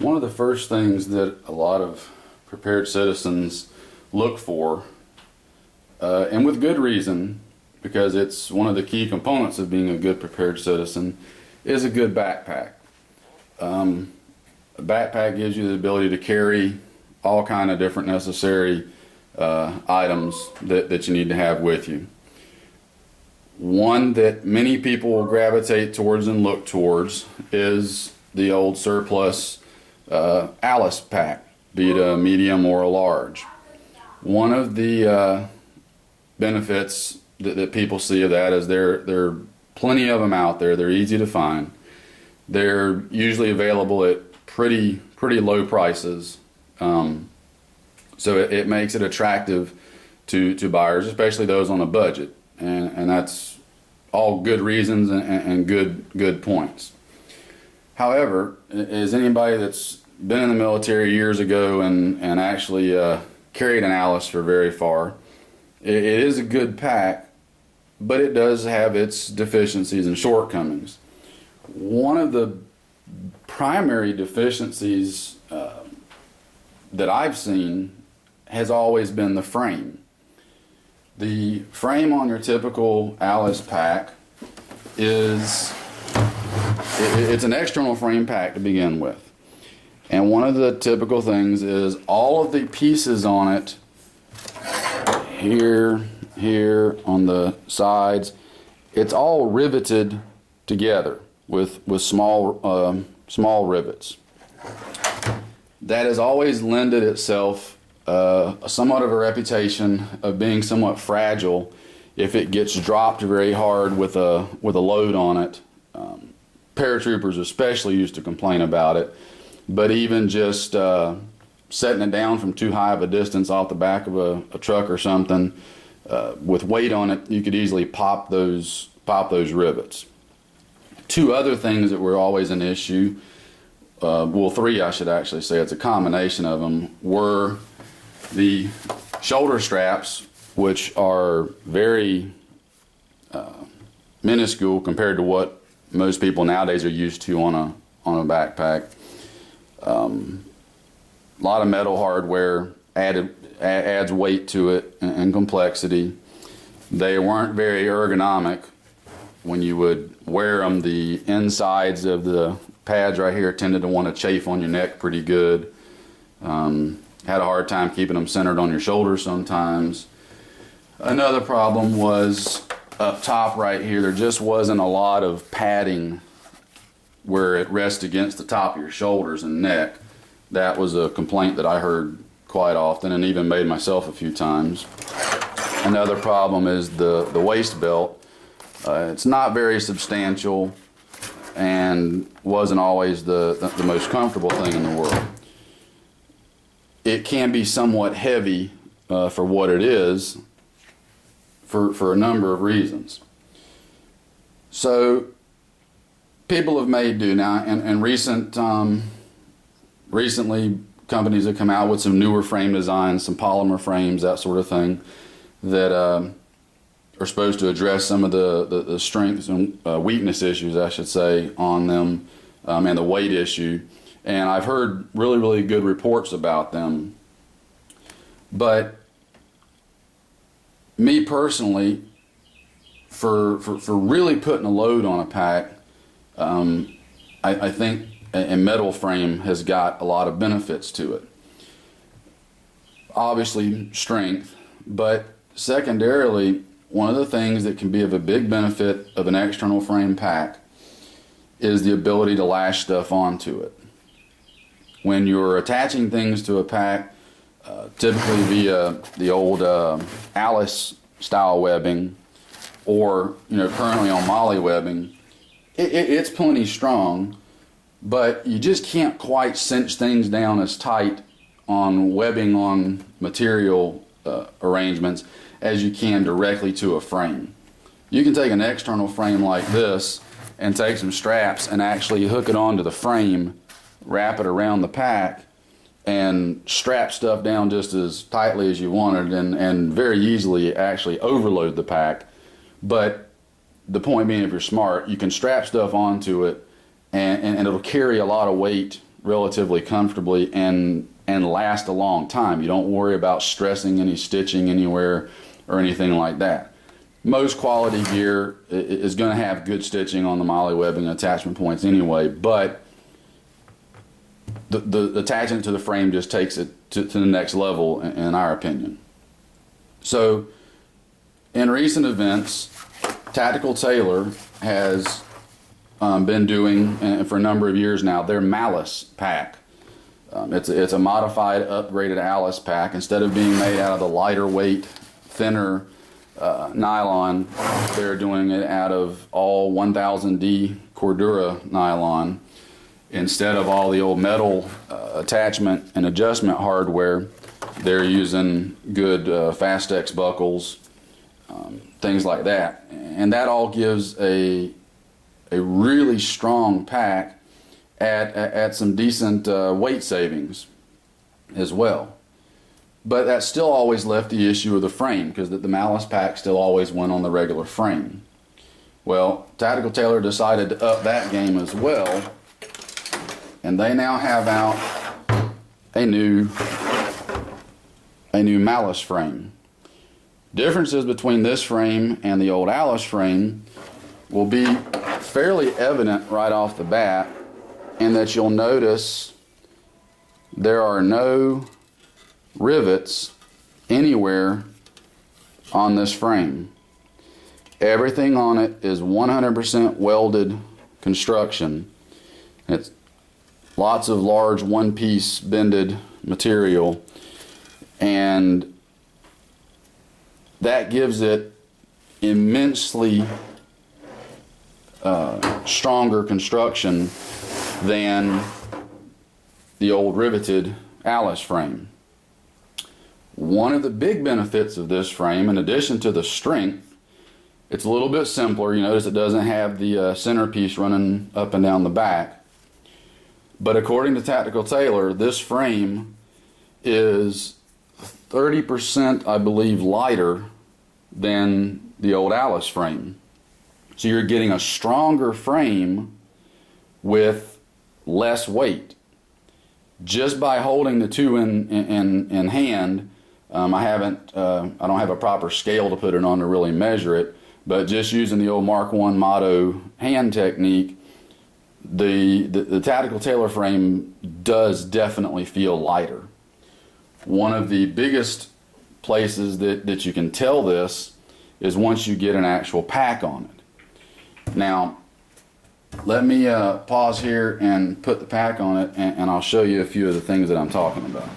One of the first things that a lot of prepared citizens look for, and with good reason, because it's one of the key components of being a good prepared citizen, is a good backpack. A backpack gives you the ability to carry all kind of different necessary items that you need to have with you. One that many people will gravitate towards and look towards is the old surplus Malice Pack, be it a medium or a large. One of the benefits that people see of that is there are plenty of them out there. They're easy to find. They're usually available at pretty low prices, so it makes it attractive to buyers, especially those on a budget, and that's all good reasons and good points. However, as anybody that's been in the military years ago and actually carried an Malice for very far, it is a good pack, but it does have its deficiencies and shortcomings. One of the primary deficiencies that I've seen has always been the frame. The frame on your typical Malice pack it's an external frame pack to begin with. And one of the typical things is all of the pieces on it, here, on the sides, it's all riveted together with small rivets. That has always lended itself somewhat of a reputation of being somewhat fragile if it gets dropped very hard with a load on it. Paratroopers especially used to complain about it, but even just setting it down from too high of a distance off the back of a truck or something, with weight on it, you could easily pop those rivets. Two other things that were always an issue, well, three I should actually say, it's a combination of them, were the shoulder straps, which are very minuscule compared to what most people nowadays are used to on a backpack. A lot of metal hardware adds weight to it and complexity. They weren't very ergonomic when you would wear them. The insides of the pads right here tended to want to chafe on your neck pretty good. Had a hard time keeping them centered on your shoulders sometimes. Another problem was up top right here, there just wasn't a lot of padding where it rests against the top of your shoulders and neck. That was a complaint that I heard quite often and even made myself a few times. Another problem is the waist belt. It's not very substantial and wasn't always the most comfortable thing in the world. It can be somewhat heavy for what it is for a number of reasons. So people have made do now, and recently companies have come out with some newer frame designs, some polymer frames, that sort of thing, that are supposed to address some of the strengths and weakness issues, I should say, on them, and the weight issue. And I've heard really good reports about them. But me personally, for really putting a load on a pack, I think a metal frame has got a lot of benefits to it. Obviously strength, but secondarily, one of the things that can be of a big benefit of an external frame pack is the ability to lash stuff onto it. When you're attaching things to a pack, typically via the old Malice style webbing, or currently on Molle webbing, it's plenty strong, but you just can't quite cinch things down as tight on webbing on material arrangements as you can directly to a frame. You can take an external frame like this and take some straps and actually hook it onto the frame, wrap it around the pack, and strap stuff down just as tightly as you wanted, and very easily actually overload the pack. But the point being, if you're smart, you can strap stuff onto it and it'll carry a lot of weight relatively comfortably and last a long time. You don't worry about stressing any stitching anywhere or anything like that. Most quality gear is going to have good stitching on the MOLLE webbing attachment points anyway, but the attaching it to the frame just takes it to the next level in our opinion. So in recent events, Tactical Tailor has been doing, for a number of years now, their Malice Pack. It's a modified, upgraded Malice Pack. Instead of being made out of the lighter weight, thinner nylon, they're doing it out of all 1000D Cordura nylon. Instead of all the old metal attachment and adjustment hardware, they're using good Fastex buckles, things like that. And that all gives a really strong pack at some decent weight savings as well. But that still always left the issue of the frame, because the Malice Pack still always went on the regular frame. Well, Tactical Tailor decided to up that game as well, and they now have out a new Malice frame. Differences between this frame and the old Malice frame will be fairly evident right off the bat, in that you'll notice there are no rivets anywhere on this frame. Everything on it is 100% welded construction. It's lots of large one-piece bended material, and that gives it immensely stronger construction than the old riveted Malice frame. One of the big benefits of this frame, in addition to the strength, it's a little bit simpler. You notice it doesn't have the centerpiece running up and down the back. But according to Tactical Tailor, this frame is 30%, I believe, lighter than the old Malice frame. So you're getting a stronger frame with less weight. Just by holding the two in hand, I don't have a proper scale to put it on to really measure it, but just using the old Mark I Motto hand technique, the Tactical Tailor frame does definitely feel lighter. One of the biggest places that you can tell this is once you get an actual pack on it. Now, let me pause here and put the pack on it, and I'll show you a few of the things that I'm talking about.